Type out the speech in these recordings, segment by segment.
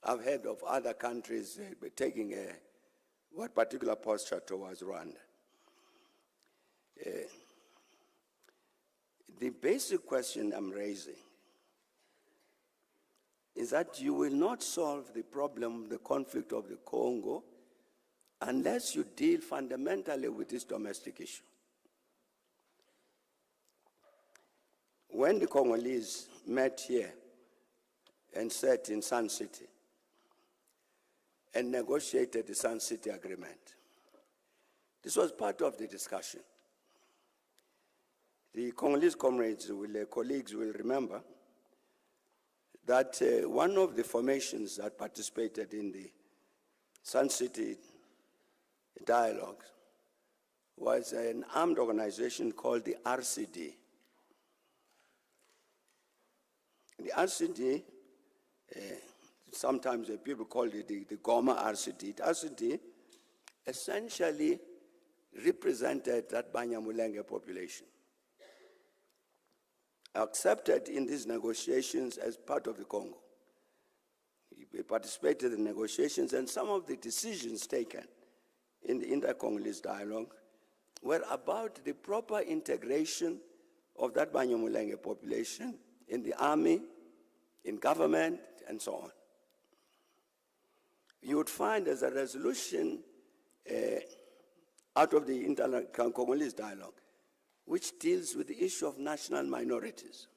I've heard of other countries taking what particular posture towards Rwanda. The basic question I'm raising is that you will not solve the problem, the conflict of the Congo, unless you deal fundamentally with this domestic issue. When the Congolese met here and sat in Sun City and negotiated the Sun City Agreement, this was part of the discussion. The Congolese colleagues will remember that one of the formations that participated in the Sun City dialogue was an armed organization called the RCD. The RCD, sometimes people call it the Goma RCD. The RCD essentially represented that Banyamulenge population, accepted in these negotiations as part of the Congo. He participated in negotiations, and some of the decisions taken in the inter-Congolese dialogue were about the proper integration of that Banyamulenge population in the army, in government, and so on. You would find as a resolution out of the inter-Congolese dialogue, which deals with the issue of national minorities.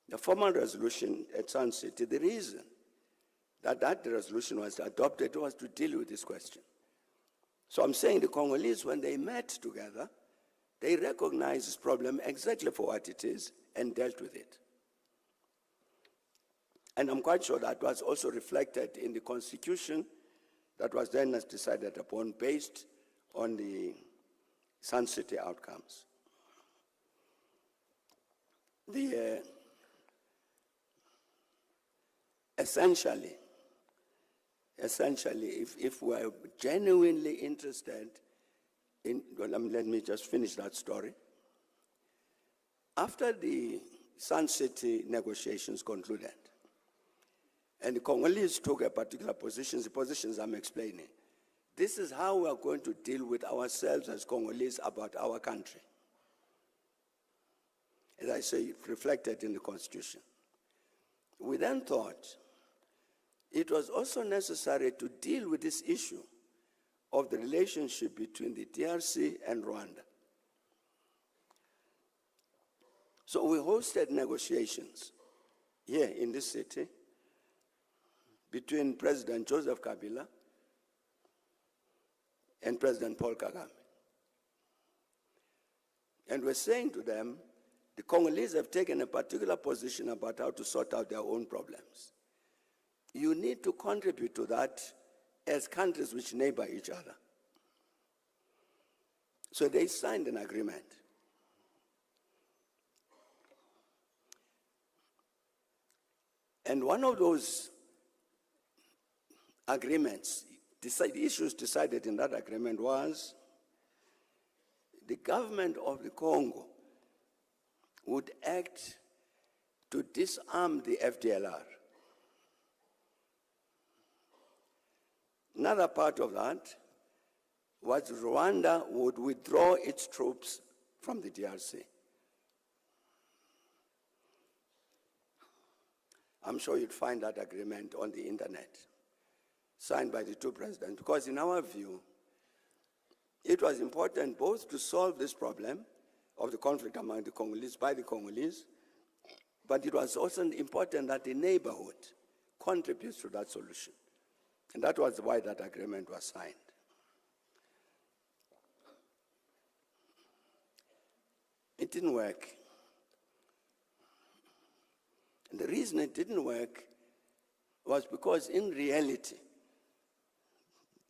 The formal resolution at Sun City, the reason that that resolution was adopted was to deal with this question. So I'm saying the Congolese, when they met together, they recognized this problem exactly for what it is and dealt with it. And I'm quite sure that was also reflected in the constitution that was then decided upon based on the Sun City outcomes. Essentially, if we're genuinely interested in, well, let me just finish that story. After the Sun City negotiations concluded, and the Congolese took a particular position, the positions I'm explaining, this is how we are going to deal with ourselves as Congolese about our country. As I say, reflected in the Constitution. We then thought it was also necessary to deal with this issue of the relationship between the DRC and Rwanda. So we hosted negotiations here in this city between President Joseph Kabila and President Paul Kagame. And we're saying to them, the Congolese have taken a particular position about how to sort out their own problems. You need to contribute to that as countries which neighbor each other. So they signed an agreement. And one of those agreements, the issues decided in that agreement was the government of the Congo would act to disarm the FDLR. Another part of that was Rwanda would withdraw its troops from the DRC. I'm sure you'd find that agreement on the internet, signed by the two presidents, because in our view, it was important both to solve this problem of the conflict among the Congolese, by the Congolese, but it was also important that the neighborhood contributes to that solution. And that was why that agreement was signed. It didn't work. And the reason it didn't work was because in reality,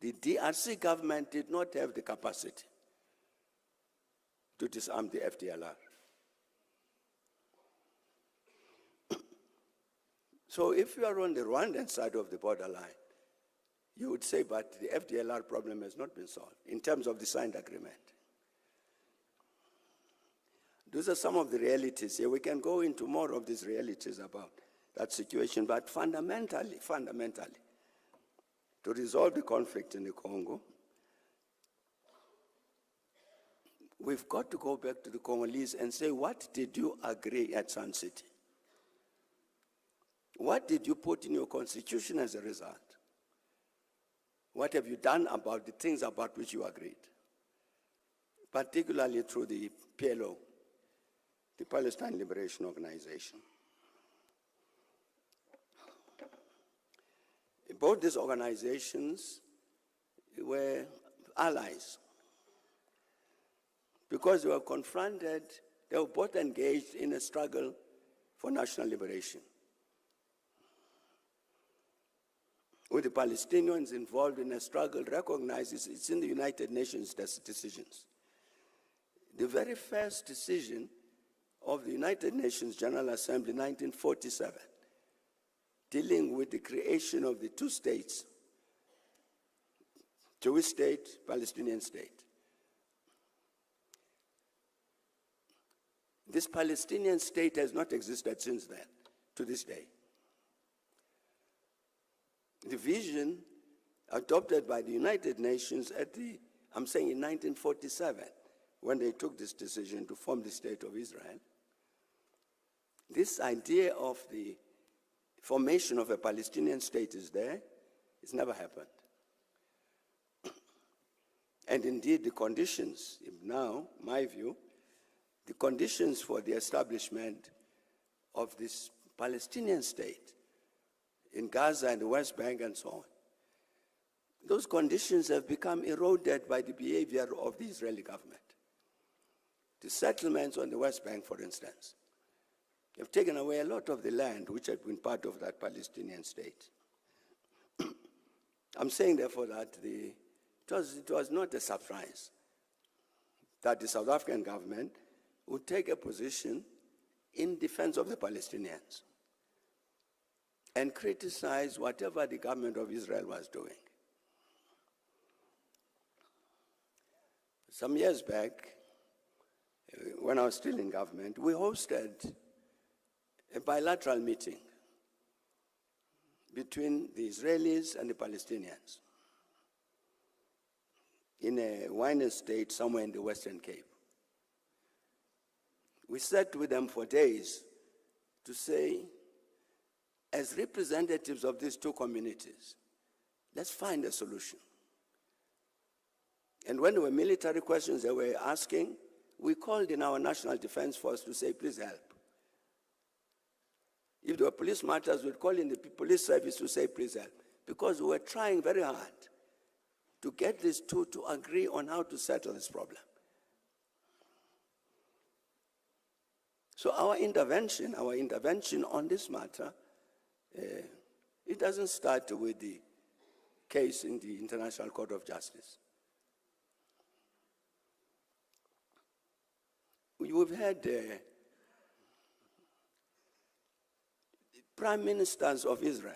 the DRC government did not have the capacity to disarm the FDLR. So if you are on the Rwandan side of the borderline, you would say, but the FDLR problem has not been solved in terms of the signed agreement. Those are some of the realities here. We can go into more of these realities about that situation, but fundamentally, to resolve the conflict in the Congo, we've got to go back to the Congolese and say, what did you agree at Sun City? What did you put in your constitution as a result? What have you done about the things about which you agreed? Particularly through the PLO, the Palestine Liberation Organization. Both these organizations were allies because they were confronted, they were both engaged in a struggle for national liberation. With the Palestinians involved in a struggle, recognizes it's in the United Nations decisions. The very first decision of the United Nations General Assembly, 1947, dealing with the creation of the two states, Jewish state, Palestinian state. This Palestinian state has not existed since then, to this day. The vision adopted by the United Nations in 1947, when they took this decision to form the State of Israel, this idea of the formation of a Palestinian state is there. It's never happened. And indeed, the conditions, now, my view, the conditions for the establishment of this Palestinian state in Gaza and the West Bank and so on, those conditions have become eroded by the behavior of the Israeli government. The settlements on the West Bank, for instance, have taken away a lot of the land which had been part of that Palestinian state. I'm saying, therefore, that it was not a surprise that the South African government would take a position in defense of the Palestinians and criticize whatever the government of Israel was doing. Some years back, when I was still in government, we hosted a bilateral meeting between the Israelis and the Palestinians in a wine estate somewhere in the Western Cape. We sat with them for days to say, as representatives of these two communities, let's find a solution. And when there were military questions they were asking, we called in our National Defense Force to say, please help. If there were police matters, we'd call in the police service to say, please help. Because we were trying very hard to get these two to agree on how to settle this problem. So our intervention on this matter, it doesn't start with the case in the International Court of Justice. We've had prime ministers of Israel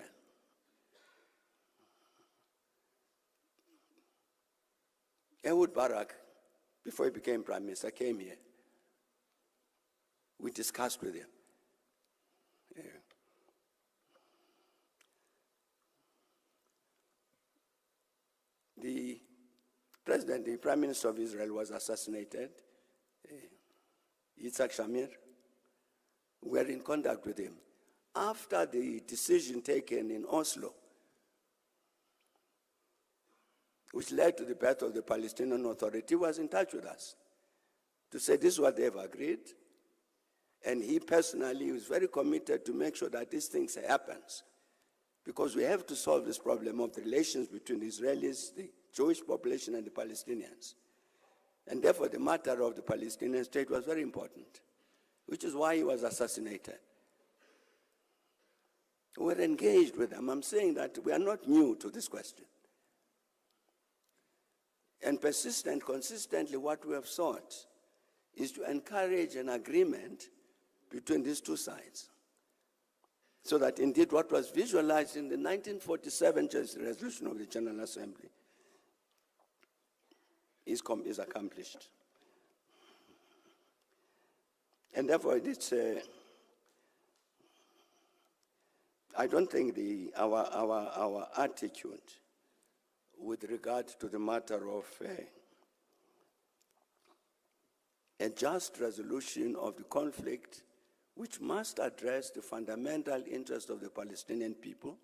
Ehud Barak, before he became prime minister, came here. We discussed with him. The president, the prime minister of Israel was assassinated, Yitzhak Shamir. We were in contact with him. After the decision taken in Oslo, which led to the birth of the Palestinian Authority, he was in touch with us to say this is what they've agreed. And he personally was very committed to make sure that these things happens, because we have to solve this problem of the relations between the Israelis, the Jewish population, and the Palestinians. And therefore, the matter of the Palestinian state was very important, which is why he was assassinated. We're engaged with them. I'm saying that we are not new to this question. And consistently, what we have sought is to encourage an agreement between these two sides, so that indeed what was visualized in the 1947 resolution of the General Assembly is accomplished. And therefore, it's I don't think our attitude with regard to the matter of a just resolution of the conflict, which must address the fundamental interest of the Palestinian people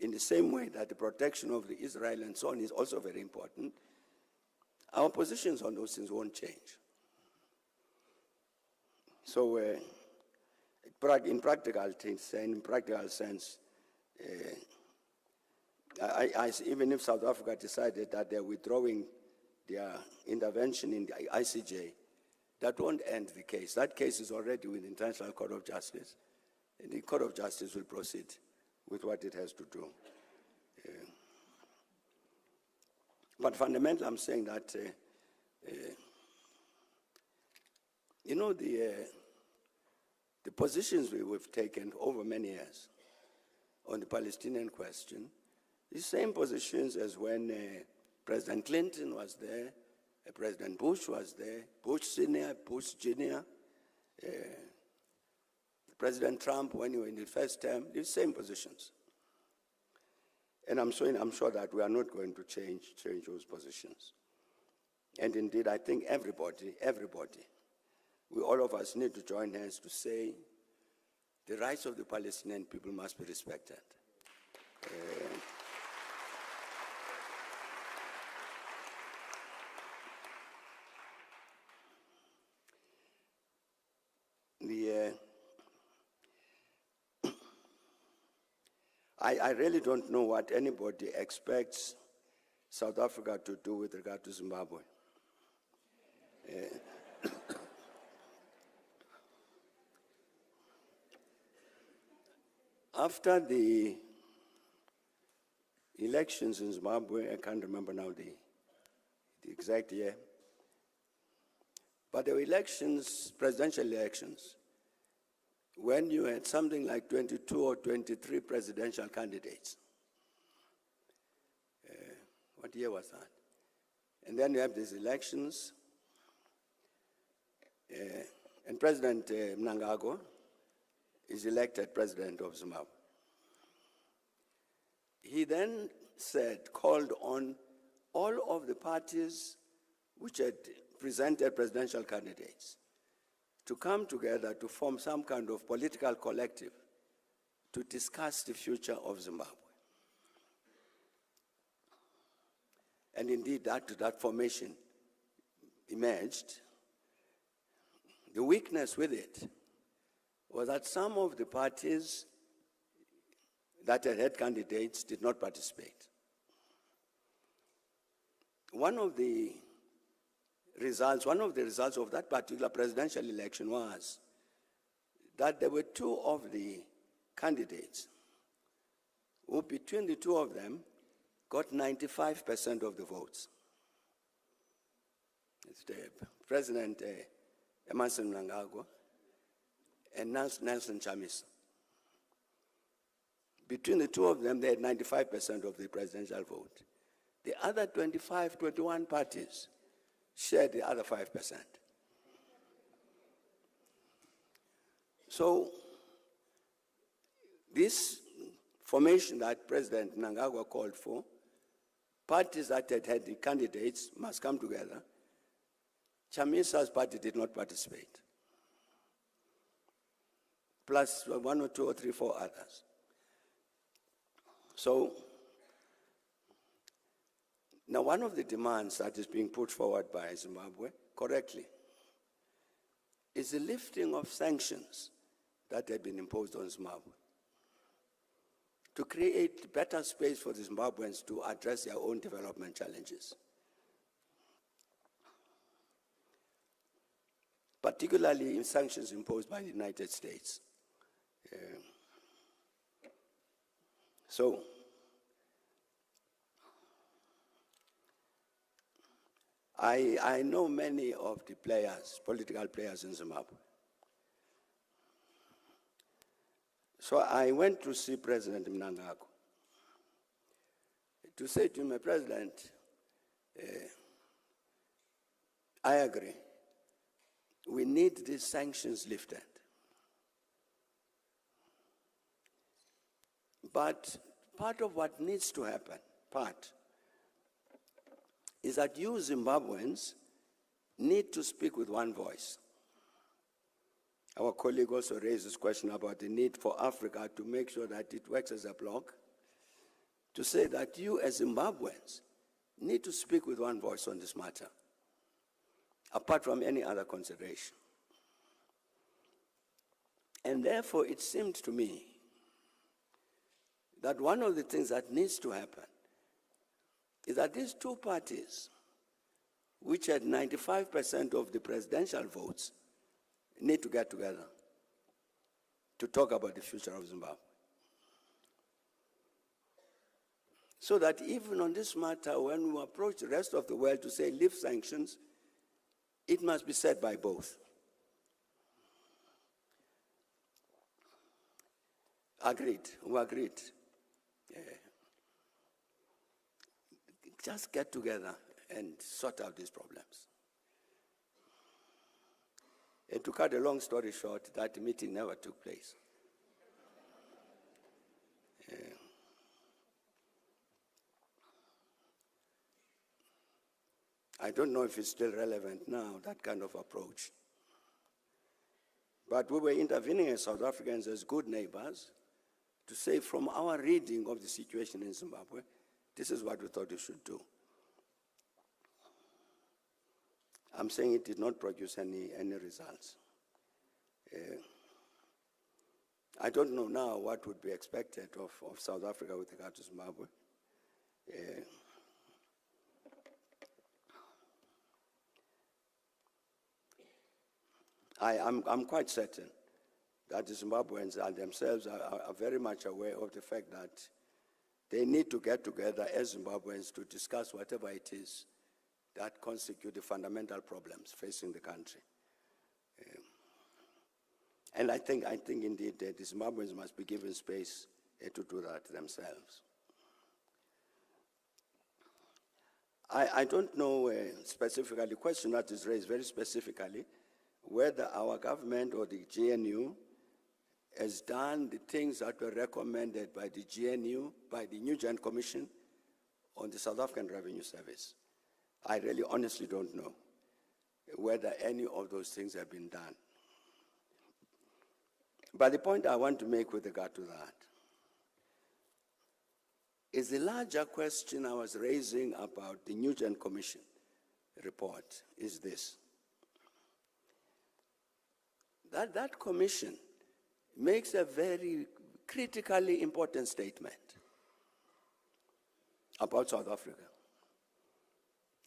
in the same way that the protection of the Israel and so on is also very important, our positions on those things won't change. So in practical sense, even if South Africa decided that they're withdrawing their intervention in the ICJ, that won't end the case. That case is already with the International Court of Justice, and the Court of Justice will proceed with what it has to do. But fundamentally, I'm saying that, the positions we've taken over many years on the Palestinian question, the same positions as when President Clinton was there, President Bush was there, Bush Senior, Bush Junior, President Trump when he was in the first term, the same positions. And I'm sure that we are not going to change those positions. And indeed, I think everybody, all of us need to join hands to say the rights of the Palestinian people must be respected. I really don't know what anybody expects South Africa to do with regard to Zimbabwe. After the elections in Zimbabwe, I can't remember now the exact year, but there were elections, presidential elections, when you had something like 22 or 23 presidential candidates. What year was that? And then you have these elections, and President Mnangagwa is elected president of Zimbabwe. He then called on all of the parties which had presented presidential candidates to come together to form some kind of political collective to discuss the future of Zimbabwe. And indeed, that formation emerged. The weakness with it was that some of the parties that had candidates did not participate. One of the results of that particular presidential election was that there were two of the candidates who, between the two of them, got 95% of the votes. It's the President Emmerson Mnangagwa and Nelson Chamisa. Between the two of them, they had 95% of the presidential vote. The other 21 parties shared the other 5%. So this formation that President Mnangagwa called for, parties that had the candidates must come together. Chamisa's party did not participate, plus 1 or 2 or 3, 4 others. So now one of the demands that is being put forward by Zimbabwe, correctly, is the lifting of sanctions that have been imposed on Zimbabwe to create better space for the Zimbabweans to address their own development challenges. Particularly in sanctions imposed by the United States. So I know many of the players, political players in Zimbabwe. So I went to see President Mnangagwa to say to him, President, I agree. We need these sanctions lifted. But part of what needs to happen, is that you Zimbabweans need to speak with one voice. Our colleague also raised this question about the need for Africa to make sure that it works as a bloc, to say that you as Zimbabweans need to speak with one voice on this matter, apart from any other consideration. And therefore, it seemed to me that one of the things that needs to happen is that these two parties, which had 95% of the presidential votes, need to get together to talk about the future of Zimbabwe. So that even on this matter, when we approach the rest of the world to say lift sanctions, it must be said by both. Agreed, we agreed. Just get together and sort out these problems. And to cut a long story short, that meeting never took place. I don't know if it's still relevant now, that kind of approach. But we were intervening as South Africans, as good neighbors, to say from our reading of the situation in Zimbabwe, this is what we thought we should do. I'm saying it did not produce any results. I don't know now what would be expected of South Africa with regard to Zimbabwe. I'm quite certain that the Zimbabweans themselves are very much aware of the fact that they need to get together as Zimbabweans to discuss whatever it is that constitute the fundamental problems facing the country. And I think indeed that the Zimbabweans must be given space to do that themselves. I don't know specifically, the question that is raised very specifically, whether our government or the GNU has done the things that were recommended by the GNU, by the New Joint Commission on the South African Revenue Service. I really honestly don't know whether any of those things have been done. But the point I want to make with regard to that is the larger question I was raising about the New Joint Commission report is this. That commission makes a very critically important statement about South Africa.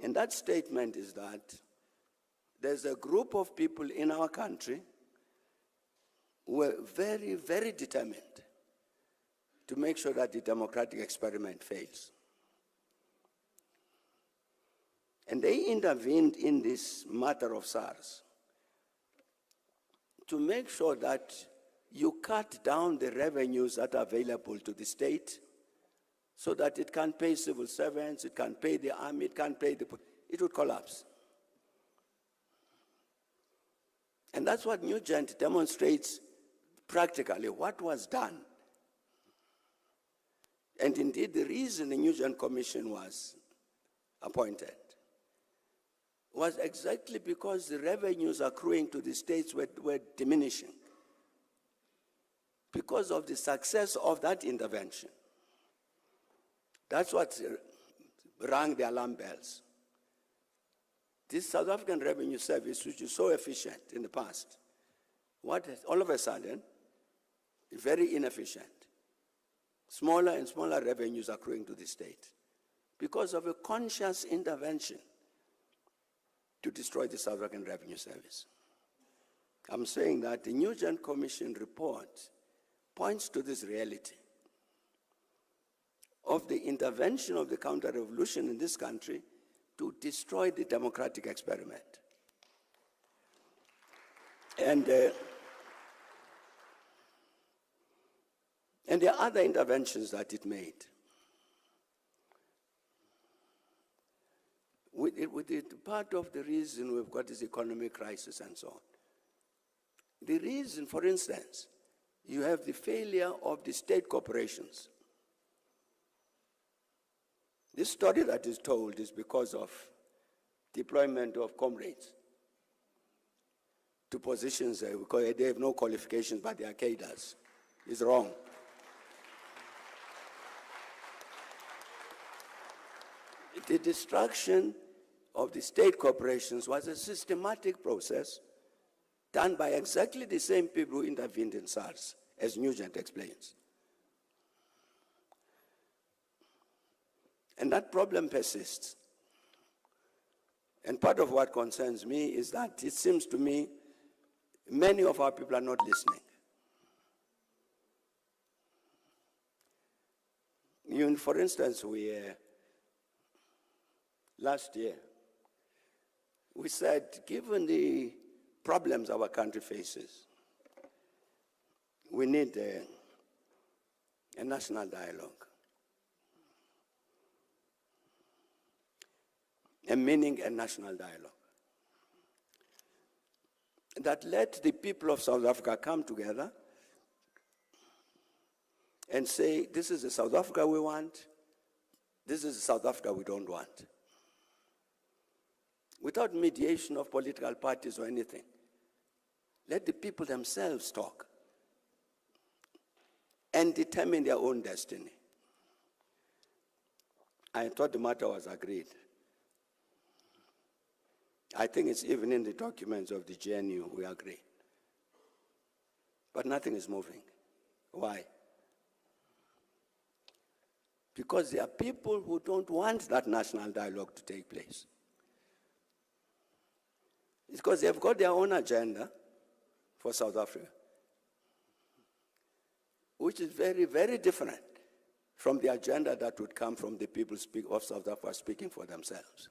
And that statement is that there's a group of people in our country who are very, very determined to make sure that the democratic experiment fails. And they intervened in this matter of SARS to make sure that you cut down the revenues that are available to the state so that it can pay civil servants, it can pay the army, it can pay the... It would collapse. And that's what New Joint demonstrates practically, what was done. And indeed, the reason the New Joint Commission was appointed was exactly because the revenues accruing to the states were diminishing because of the success of that intervention. That's what rang the alarm bells. This South African Revenue Service, which is so efficient in the past, all of a sudden, very inefficient. Smaller and smaller revenues accruing to the state because of a conscious intervention to destroy the South African Revenue Service. I'm saying that the New Joint Commission report points to this reality of the intervention of the counter-revolution in this country to destroy the democratic experiment. And there are other interventions that it made. With it, part of the reason we've got this economic crisis and so on. The reason, for instance, you have the failure of the state corporations This story that is told is because of deployment of comrades to positions because they have no qualifications, but they are cadres. It's wrong. The destruction of the state corporations was a systematic process done by exactly the same people who intervened in SARS, as Nugent explains. And that problem persists. And part of what concerns me is that it seems to me many of our people are not listening. For instance, last year, we said, given the problems our country faces, we need a national dialogue. Meaning a national dialogue that let the people of South Africa come together and say, this is the South Africa we want, this is the South Africa we don't want. Without mediation of political parties or anything. Let the people themselves talk and determine their own destiny. I thought the matter was agreed. I think it's even in the documents of the GNU, we agree. But nothing is moving. Why? Because there are people who don't want that national dialogue to take place. It's because they've got their own agenda for South Africa, which is very, very different from the agenda that would come from the people of South Africa speaking for themselves.